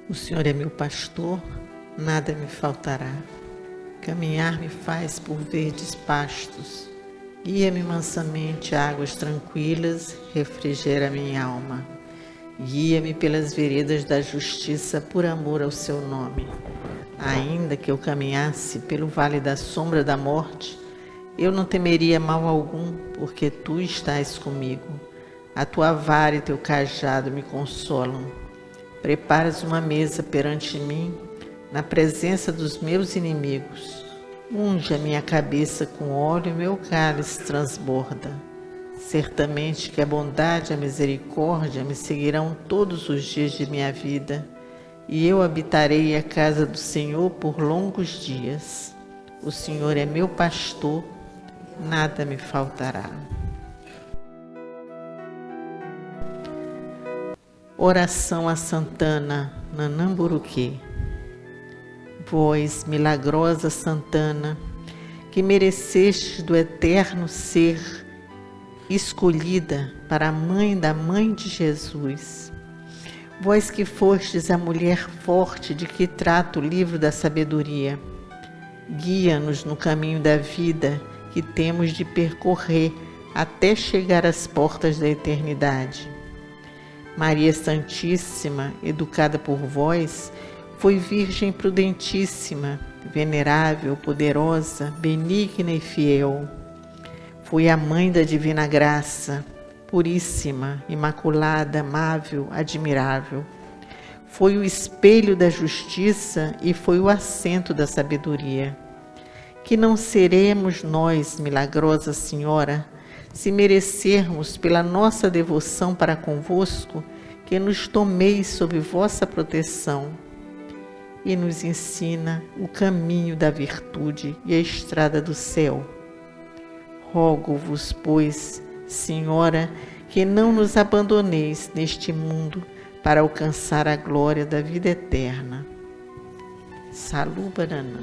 O Senhor é meu pastor, nada me faltará. Caminhar me faz por verdes pastos. Guia-me mansamente a águas tranquilas, refrigera minha alma. Guia-me pelas veredas da justiça por amor ao seu nome. Ainda que eu caminhasse pelo vale da sombra da morte, eu não temeria mal algum, porque tu estás comigo. A tua vara e teu cajado me consolam. Preparas uma mesa perante mim, na presença dos meus inimigos. Unge a minha cabeça com óleo e meu cálice transborda. Certamente que a bondade e a misericórdia me seguirão todos os dias de minha vida, e eu habitarei a casa do Senhor por longos dias. O Senhor é meu pastor, nada me faltará. Oração a Santana, Nanamburuquê. Vós, milagrosa Santana, que merecestes do eterno ser escolhida para a mãe da mãe de Jesus. Vós que fostes a mulher forte de que trata o livro da sabedoria, guia-nos no caminho da vida que temos de percorrer até chegar às portas da eternidade. Maria Santíssima, educada por vós, foi virgem prudentíssima, venerável, poderosa, benigna e fiel. Foi a mãe da divina graça, puríssima, imaculada, amável, admirável. Foi o espelho da justiça e foi o assento da sabedoria. Que não seremos nós, milagrosa Senhora, se merecermos pela nossa devoção para convosco, que nos tomeis sob vossa proteção e nos ensina o caminho da virtude e a estrada do céu. Rogo-vos, pois, Senhora, que não nos abandoneis neste mundo para alcançar a glória da vida eterna. Salu Baranã.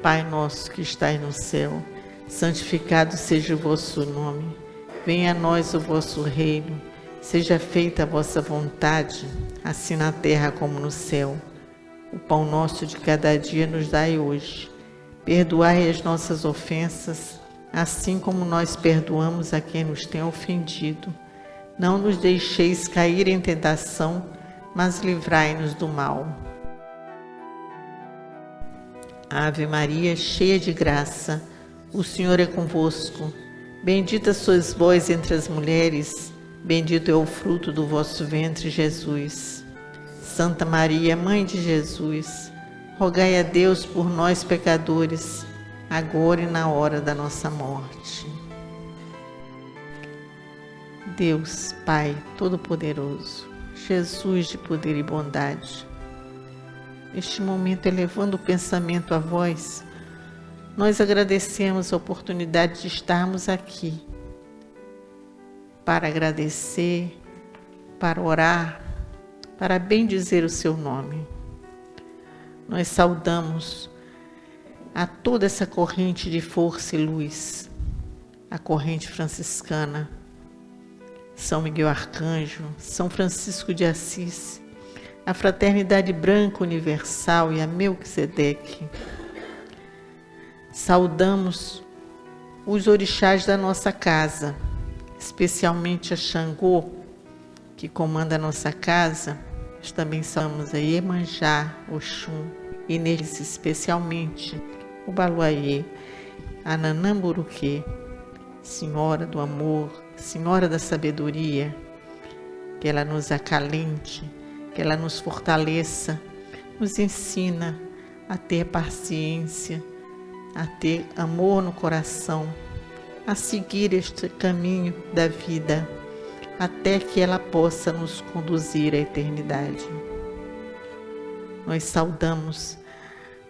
Pai nosso que estais no céu, santificado seja o vosso nome. Venha a nós o vosso reino. Seja feita a vossa vontade, assim na terra como no céu. O pão nosso de cada dia nos dai hoje. Perdoai as nossas ofensas, assim como nós perdoamos a quem nos tem ofendido. Não nos deixeis cair em tentação, mas livrai-nos do mal. Ave Maria, cheia de graça, o Senhor é convosco. Bendita sois vós entre as mulheres, bendito é o fruto do vosso ventre, Jesus. Santa Maria, Mãe de Jesus, rogai a Deus por nós, pecadores, agora e na hora da nossa morte. Deus, Pai Todo-Poderoso, Jesus de poder e bondade, neste momento, elevando o pensamento a vós, nós agradecemos a oportunidade de estarmos aqui para agradecer, para orar, para bendizer o seu nome. Nós saudamos a toda essa corrente de força e luz, a corrente franciscana, São Miguel Arcanjo, São Francisco de Assis, a Fraternidade Branca Universal e a Melquisedeque. Saudamos os orixás da nossa casa, especialmente a Xangô, que comanda a nossa casa. Nós também saudamos a Iemanjá, Oxum, e neles especialmente o Baluayê, a Nanamburuquê, Senhora do Amor, Senhora da Sabedoria, que ela nos acalente, que ela nos fortaleça, nos ensina a ter paciência, a ter amor no coração, a seguir este caminho da vida, até que ela possa nos conduzir à eternidade. Nós saudamos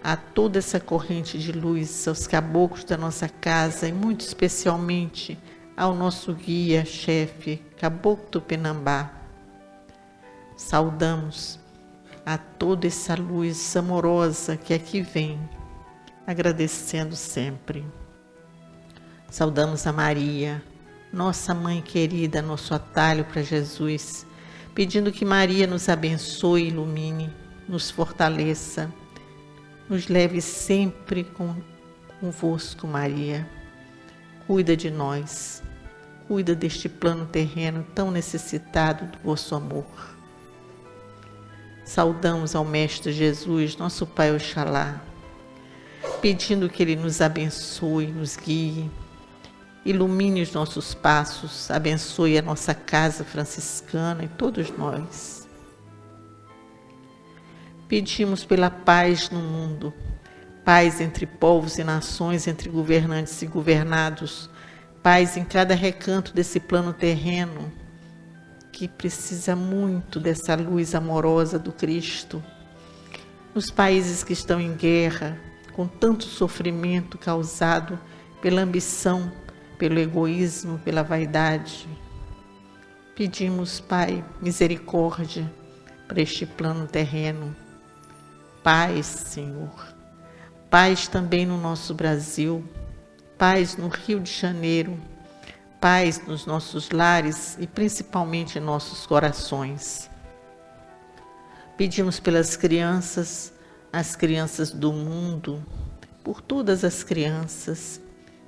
a toda essa corrente de luz, aos caboclos da nossa casa e muito especialmente ao nosso guia, chefe, Caboclo Tupinambá. Saudamos a toda essa luz amorosa que aqui vem, agradecendo sempre. Saudamos a Maria, nossa mãe querida, nosso atalho para Jesus, pedindo que Maria nos abençoe, ilumine, nos fortaleça, nos leve sempre convosco, Maria. Cuida de nós, cuida deste plano terreno tão necessitado do vosso amor. Saudamos ao Mestre Jesus, nosso Pai Oxalá, pedindo que Ele nos abençoe, nos guie, ilumine os nossos passos, abençoe a nossa casa franciscana e todos nós. Pedimos pela paz no mundo, paz entre povos e nações, entre governantes e governados, paz em cada recanto desse plano terreno, que precisa muito dessa luz amorosa do Cristo. Nos países que estão em guerra, com tanto sofrimento causado pela ambição, pelo egoísmo, pela vaidade. Pedimos, Pai, misericórdia para este plano terreno. Paz, Senhor. Paz também no nosso Brasil. Paz no Rio de Janeiro. Paz nos nossos lares e principalmente em nossos corações. Pedimos pelas crianças, as crianças do mundo, por todas as crianças,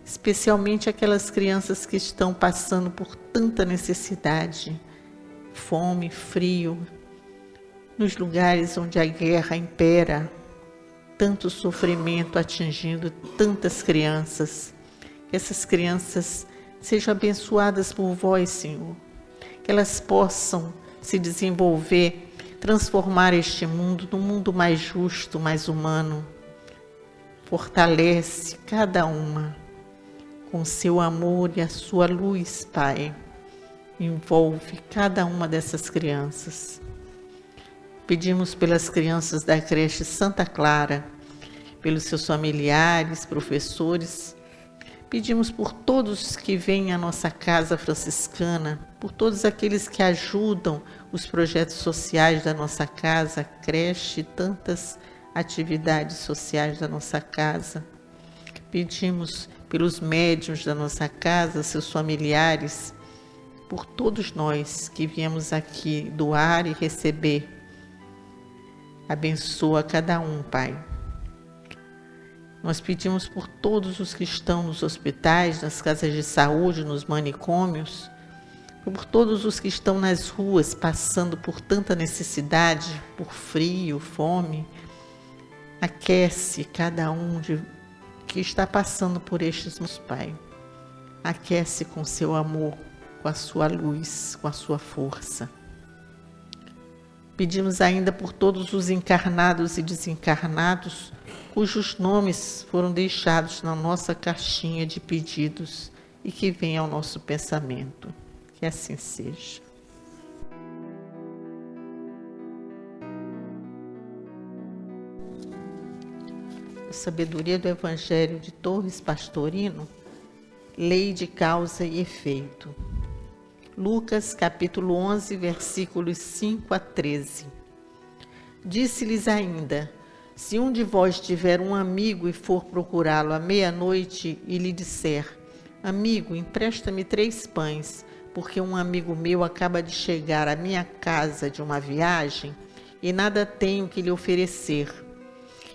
especialmente aquelas crianças que estão passando por tanta necessidade, fome, frio, nos lugares onde a guerra impera, tanto sofrimento atingindo tantas crianças. Que essas crianças sejam abençoadas por vós, Senhor, que elas possam se desenvolver, transformar este mundo num mundo mais justo, mais humano. Fortalece cada uma com seu amor e a sua luz, Pai. Envolve cada uma dessas crianças. Pedimos pelas crianças da creche Santa Clara, pelos seus familiares, professores. Pedimos por todos que vêm à nossa casa franciscana, por todos aqueles que ajudam os projetos sociais da nossa casa, creche e tantas atividades sociais da nossa casa. Pedimos pelos médiuns da nossa casa, seus familiares, por todos nós que viemos aqui doar e receber. Abençoa cada um, Pai. Nós pedimos por todos os que estão nos hospitais, nas casas de saúde, nos manicômios, por todos os que estão nas ruas passando por tanta necessidade, por frio, fome. Aquece cada um que está passando por estes, meus Pai. Aquece com seu amor, com a sua luz, com a sua força. Pedimos ainda por todos os encarnados e desencarnados, cujos nomes foram deixados na nossa caixinha de pedidos e que vem ao nosso pensamento. Que assim seja. A sabedoria do Evangelho de Torres Pastorino, lei de causa e efeito. Lucas, capítulo 11, versículos 5 a 13. Disse-lhes ainda: se um de vós tiver um amigo e for procurá-lo à meia-noite e lhe disser: amigo, empresta-me 3 pães, porque um amigo meu acaba de chegar à minha casa de uma viagem e nada tenho que lhe oferecer.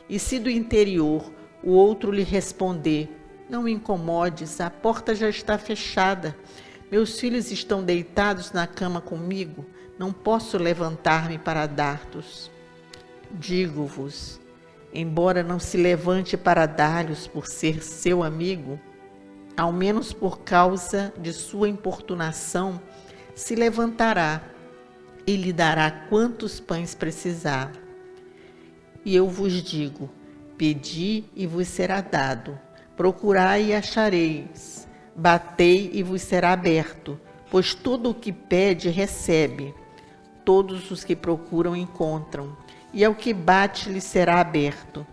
E se do interior o outro lhe responder: não me incomodes, a porta já está fechada, meus filhos estão deitados na cama comigo, não posso levantar-me para dar-los. Digo-vos, embora não se levante para dar-lhes por ser seu amigo, ao menos por causa de sua importunação, se levantará e lhe dará quantos pães precisar. E eu vos digo: pedi e vos será dado, procurai e achareis, batei e vos será aberto, pois todo o que pede recebe, todos os que procuram encontram, e ao que bate lhe será aberto.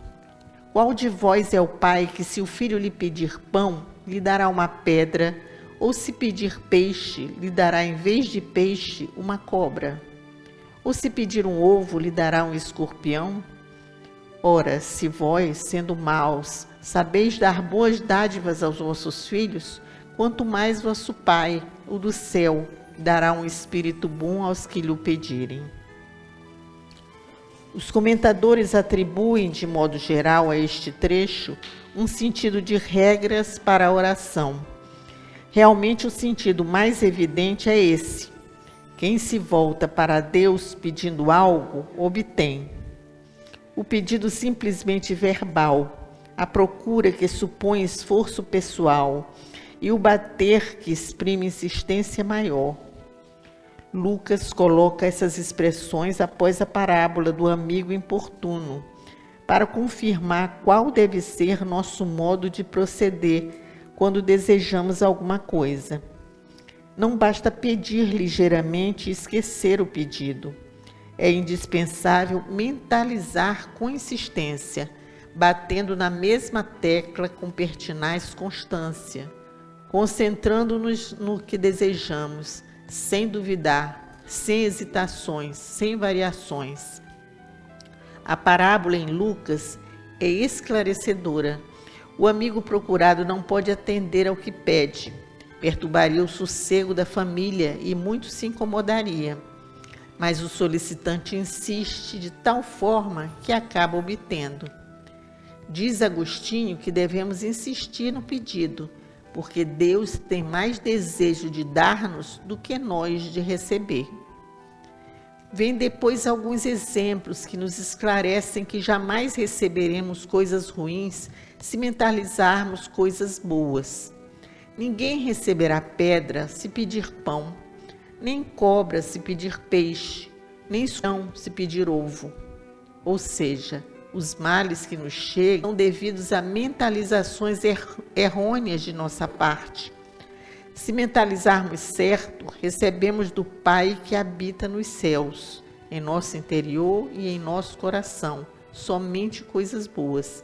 Qual de vós é o pai que, se o filho lhe pedir pão, lhe dará uma pedra, ou se pedir peixe, lhe dará em vez de peixe uma cobra? Ou se pedir um ovo, lhe dará um escorpião? Ora, se vós, sendo maus, sabeis dar boas dádivas aos vossos filhos, quanto mais vosso Pai, o do céu, dará um espírito bom aos que lhe o pedirem. Os comentadores atribuem, de modo geral, a este trecho um sentido de regras para a oração. Realmente, o sentido mais evidente é esse: quem se volta para Deus pedindo algo, obtém. O pedido simplesmente verbal, a procura que supõe esforço pessoal e o bater que exprime insistência maior. Lucas coloca essas expressões após a parábola do amigo importuno, para confirmar qual deve ser nosso modo de proceder quando desejamos alguma coisa. Não basta pedir ligeiramente e esquecer o pedido. É indispensável mentalizar com insistência, batendo na mesma tecla com pertinaz constância, concentrando-nos no que desejamos, sem duvidar, sem hesitações, sem variações. A parábola em Lucas é esclarecedora. O amigo procurado não pode atender ao que pede, perturbaria o sossego da família e muito se incomodaria. Mas o solicitante insiste de tal forma que acaba obtendo. Diz Agostinho que devemos insistir no pedido, porque Deus tem mais desejo de dar-nos do que nós de receber. Vem depois alguns exemplos que nos esclarecem que jamais receberemos coisas ruins se mentalizarmos coisas boas. Ninguém receberá pedra se pedir pão, nem cobra se pedir peixe, nem chão se pedir ovo. Ou seja, os males que nos chegam são devidos a mentalizações errôneas de nossa parte. Se mentalizarmos certo, recebemos do Pai que habita nos céus, em nosso interior e em nosso coração, somente coisas boas.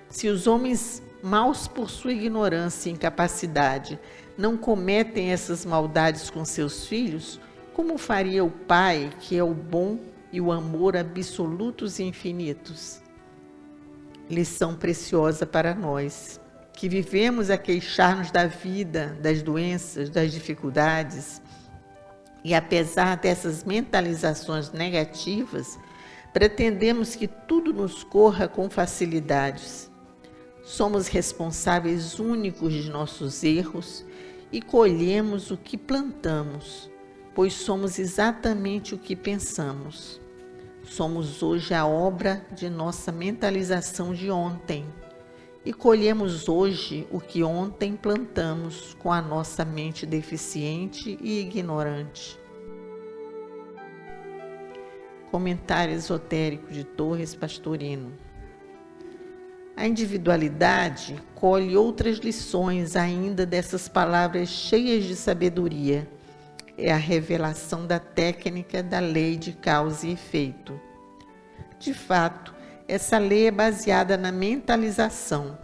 Se os homens, maus por sua ignorância e incapacidade, não cometem essas maldades com seus filhos, como faria o Pai, que é o bom e o amor absolutos e infinitos? Lição preciosa para nós, que vivemos a queixar-nos da vida, das doenças, das dificuldades, e apesar dessas mentalizações negativas, pretendemos que tudo nos corra com facilidades. Somos responsáveis únicos de nossos erros e colhemos o que plantamos, pois somos exatamente o que pensamos. Somos hoje a obra de nossa mentalização de ontem e colhemos hoje o que ontem plantamos com a nossa mente deficiente e ignorante. Comentário esotérico de Torres Pastorino. A individualidade colhe outras lições ainda dessas palavras cheias de sabedoria. É a revelação da técnica da lei de causa e efeito. De fato, essa lei é baseada na mentalização.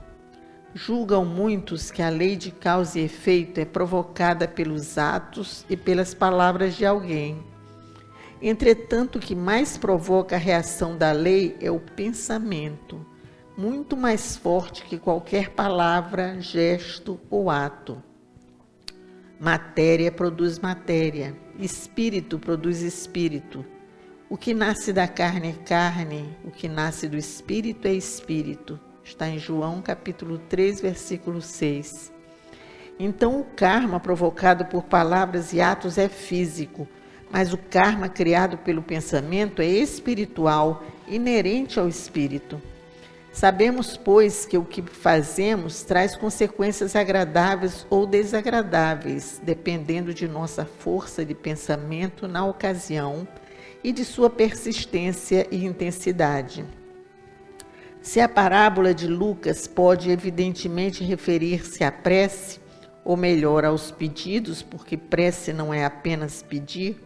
Julgam muitos que a lei de causa e efeito é provocada pelos atos e pelas palavras de alguém. Entretanto, o que mais provoca a reação da lei é o pensamento, muito mais forte que qualquer palavra, gesto ou ato. Matéria produz matéria, espírito produz espírito. O que nasce da carne é carne, o que nasce do espírito é espírito. Está em João capítulo 3, versículo 6. Então o karma provocado por palavras e atos é físico, mas o karma criado pelo pensamento é espiritual, inerente ao espírito. Sabemos, pois, que o que fazemos traz consequências agradáveis ou desagradáveis, dependendo de nossa força de pensamento na ocasião e de sua persistência e intensidade. Se a parábola de Lucas pode evidentemente referir-se à prece, ou melhor, aos pedidos, porque prece não é apenas pedir,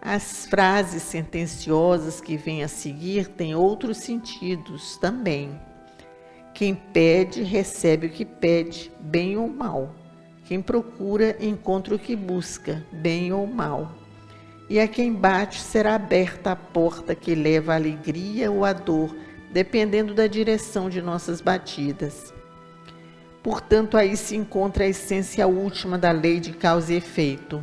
as frases sentenciosas que vêm a seguir têm outros sentidos também. Quem pede, recebe o que pede, bem ou mal. Quem procura, encontra o que busca, bem ou mal. E a quem bate, será aberta a porta que leva a alegria ou a dor, dependendo da direção de nossas batidas. Portanto, aí se encontra a essência última da lei de causa e efeito.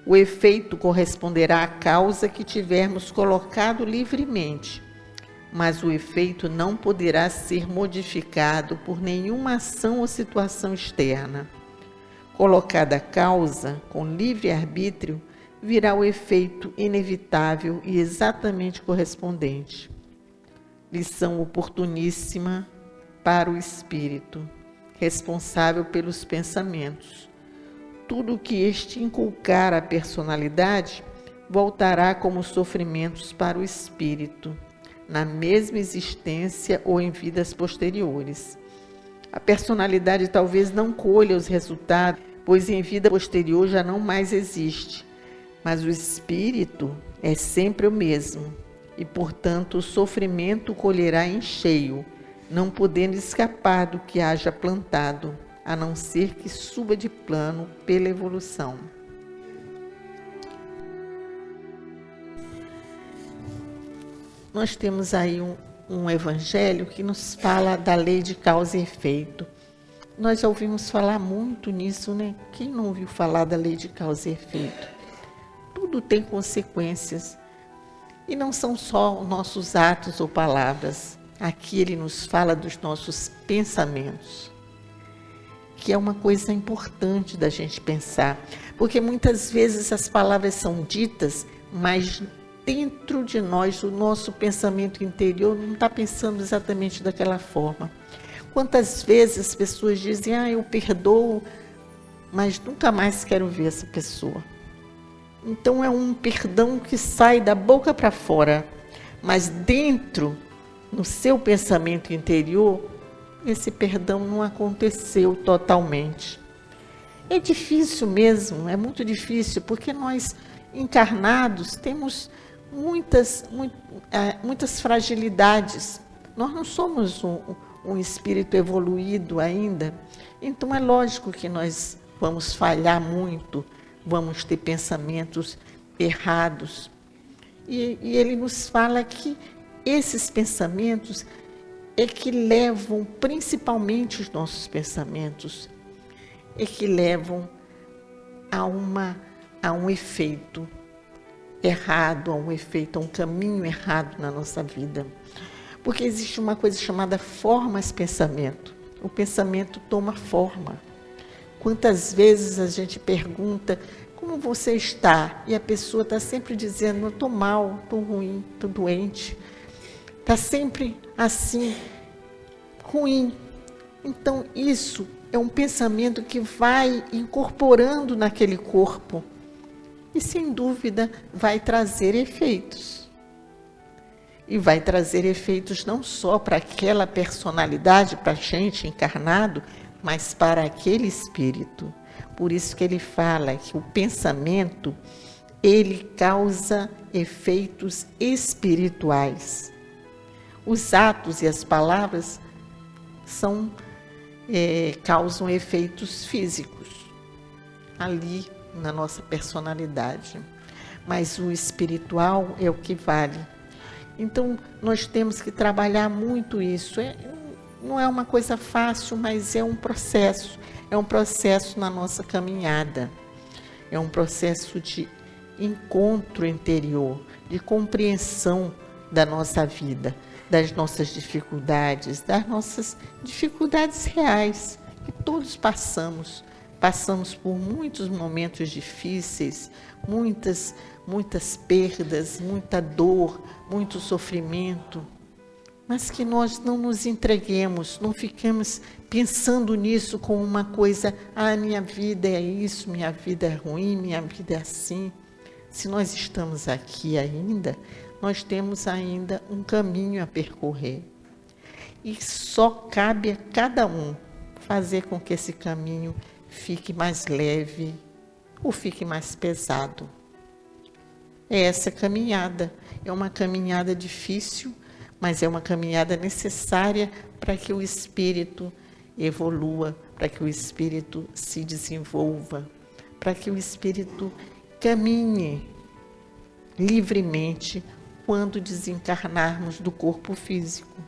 O efeito corresponderá à causa que tivermos colocado livremente, mas o efeito não poderá ser modificado por nenhuma ação ou situação externa. Colocada a causa, com livre-arbítrio, virá o efeito inevitável e exatamente correspondente. Lição oportuníssima para o espírito, responsável pelos pensamentos. Tudo o que este inculcar à personalidade voltará como sofrimentos para o espírito, na mesma existência ou em vidas posteriores. A personalidade talvez não colha os resultados, pois em vida posterior já não mais existe, mas o espírito é sempre o mesmo e, portanto, o sofrimento colherá em cheio, não podendo escapar do que haja plantado, a não ser que suba de plano pela evolução. Nós temos aí um evangelho que nos fala da lei de causa e efeito. Nós já ouvimos falar muito nisso, né? Quem não ouviu falar da lei de causa e efeito? Tudo tem consequências. E não são só nossos atos ou palavras. Aqui ele nos fala dos nossos pensamentos, que é uma coisa importante da gente pensar, porque muitas vezes as palavras são ditas, mas dentro de nós, o nosso pensamento interior não está pensando exatamente daquela forma. Quantas vezes as pessoas dizem, eu perdoo, mas nunca mais quero ver essa pessoa. Então é um perdão que sai da boca para fora, mas dentro, no seu pensamento interior, esse perdão não aconteceu totalmente. É difícil mesmo, é muito difícil, porque nós encarnados temos muitas fragilidades. Nós não somos um espírito evoluído ainda, então é lógico que nós vamos falhar muito, vamos ter pensamentos errados. E ele nos fala que esses pensamentos é que levam, principalmente os nossos pensamentos, é que levam a um efeito errado, a um caminho errado na nossa vida. Porque existe uma coisa chamada formas-pensamento. O pensamento toma forma. Quantas vezes a gente pergunta, como você está? E a pessoa está sempre dizendo, eu estou mal, estou ruim, estou doente. Está sempre assim, ruim. Então, isso é um pensamento que vai incorporando naquele corpo e, sem dúvida, vai trazer efeitos. E vai trazer efeitos não só para aquela personalidade, para a gente encarnado, mas para aquele espírito. Por isso que ele fala que o pensamento, ele causa efeitos espirituais. Os atos e as palavras causam efeitos físicos ali na nossa personalidade, mas o espiritual é o que vale. Então, nós temos que trabalhar muito isso. Não é uma coisa fácil, mas é um processo na nossa caminhada, é um processo de encontro interior, de compreensão da nossa vida, das nossas dificuldades reais, que todos passamos por muitos momentos difíceis, muitas perdas, muita dor, muito sofrimento, mas que nós não nos entreguemos, não fiquemos pensando nisso como uma coisa, minha vida é isso, minha vida é ruim, minha vida é assim. Se nós estamos aqui ainda, nós temos ainda um caminho a percorrer. E só cabe a cada um fazer com que esse caminho fique mais leve ou fique mais pesado. É essa caminhada. É uma caminhada difícil, mas é uma caminhada necessária para que o espírito evolua, para que o espírito se desenvolva, para que o espírito caminhe livremente quando desencarnarmos do corpo físico.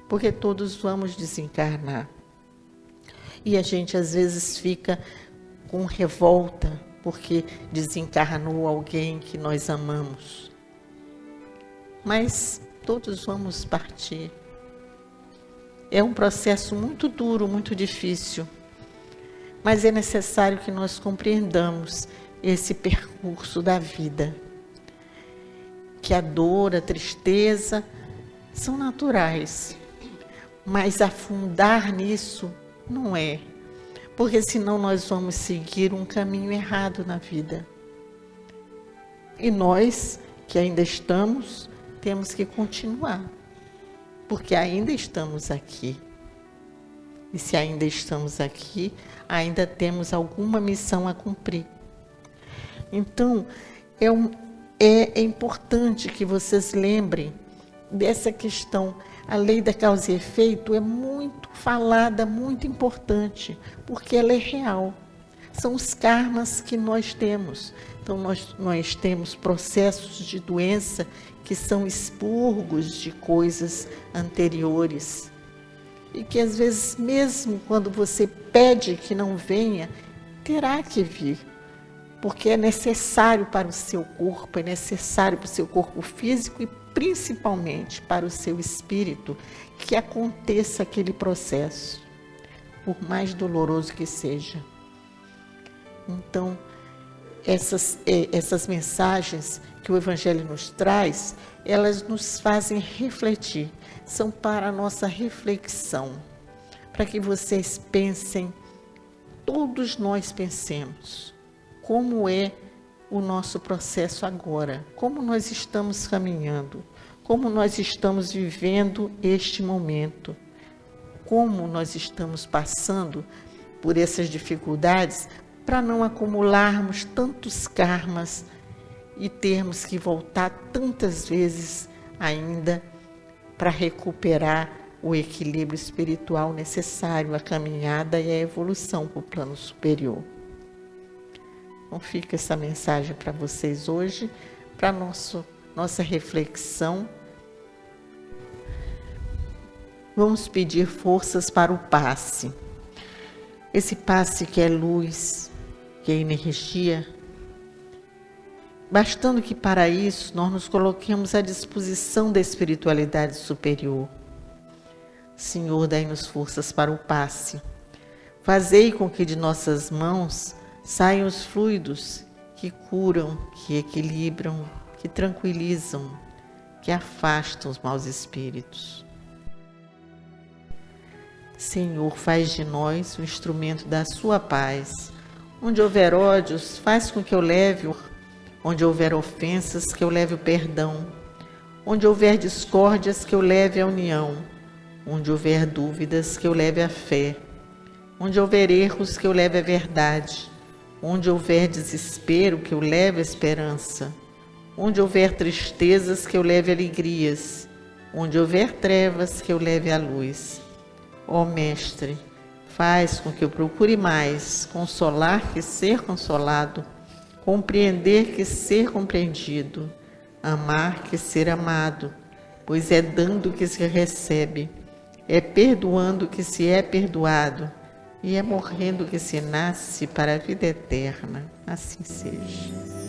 Porque todos vamos desencarnar. E a gente às vezes fica com revolta porque desencarnou alguém que nós amamos. Mas todos vamos partir. É um processo muito duro, muito difícil, mas é necessário que nós compreendamos esse percurso da vida. Que a dor, a tristeza são naturais, mas afundar nisso não é, porque senão nós vamos seguir um caminho errado na vida. E nós, que ainda estamos, temos que continuar, porque ainda estamos aqui. E se ainda estamos aqui, ainda temos alguma missão a cumprir. Então, é importante que vocês lembrem dessa questão. A lei da causa e efeito é muito falada, muito importante, porque ela é real. São os karmas que nós temos. Então, nós temos processos de doença que são expurgos de coisas anteriores. E que, às vezes, mesmo quando você pede que não venha, terá que vir. Porque é necessário para o seu corpo, é necessário para o seu corpo físico e principalmente para o seu espírito que aconteça aquele processo, por mais doloroso que seja. Então, essas mensagens que o Evangelho nos traz, elas nos fazem refletir, são para a nossa reflexão, para que vocês pensem, todos nós pensemos, como é o nosso processo agora, como nós estamos caminhando, como nós estamos vivendo este momento, como nós estamos passando por essas dificuldades para não acumularmos tantos karmas e termos que voltar tantas vezes ainda para recuperar o equilíbrio espiritual necessário, a caminhada e a evolução para o plano superior. Então fica essa mensagem para vocês hoje, para nossa reflexão. Vamos pedir forças para o passe. Esse passe que é luz, que é energia, bastando que para isso nós nos coloquemos à disposição da espiritualidade superior. Senhor, dai-nos forças para o passe. Fazei com que de nossas mãos saiam os fluidos que curam, que equilibram, que tranquilizam, que afastam os maus espíritos. Senhor, faz de nós o instrumento da sua paz. Onde houver ódios, faz com que eu leve, onde houver ofensas, que eu leve o perdão. Onde houver discórdias, que eu leve a união. Onde houver dúvidas, que eu leve a fé. Onde houver erros, que eu leve a verdade. Onde houver desespero, que eu leve a esperança. Onde houver tristezas, que eu leve alegrias. Onde houver trevas, que eu leve a luz. Ó Mestre, faz com que eu procure mais consolar que ser consolado, compreender que ser compreendido, amar que ser amado, pois é dando que se recebe, é perdoando que se é perdoado, e é morrendo que se nasce para a vida eterna. Assim seja.